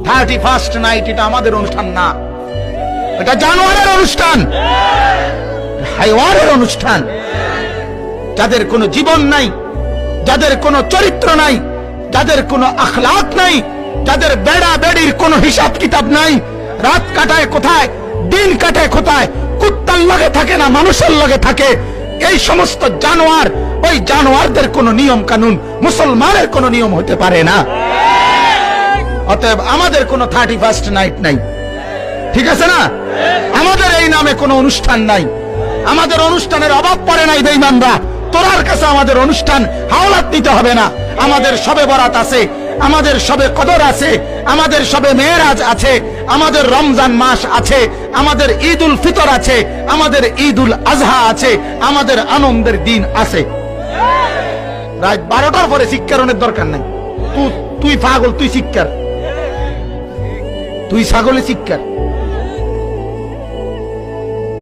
31st night এটা আমাদের অনুষ্ঠান না, এটা জানোয়ারের অনুষ্ঠান, হাইওয়ানের অনুষ্ঠান। যাদের কোনো জীবন নাই, যাদের কোনো চরিত্র নাই, যাদের কোনো আখলাক নাই, যাদের বেড়া বেড়ির কোনো হিসাব কিতাব নাই, রাত কাটায় কোথায়, দিন কাটায় কোথায়, কুত্তার লগে থাকে না মানুষের লগে থাকে, এই সমস্ত জানোয়ার, ওই জানোয়ারদের কোনো নিয়ম কানুন মুসলমানের কোনো নিয়ম হতে পারে না। অতএব আমাদের কোনো 31st নাইট নাই, ঠিক আছে না? আমাদের এই নামে কোনো অনুষ্ঠান নাই, আমাদের অনুষ্ঠানের অভাব পড়ে নাই বেঈমানরা। তোরার কাছে আমাদের অনুষ্ঠান হাওলাত দিতে হবে না। আমাদের শবে বরাত আছে, আমাদের শবে কদর আছে, আমাদের শবে মেরাজ আছে, আমাদের রমজান মাস আছে, আমাদের ঈদুল ফিতর আছে, আমাদের ঈদুল আজহা আছে, আমাদের আনন্দের দিন আছে। রাত 12টার পরে শিক্ষারণের দরকার নাই। তুই পাগল, তুই শিক্ষার, তুই ছাগলে শিক্ষার।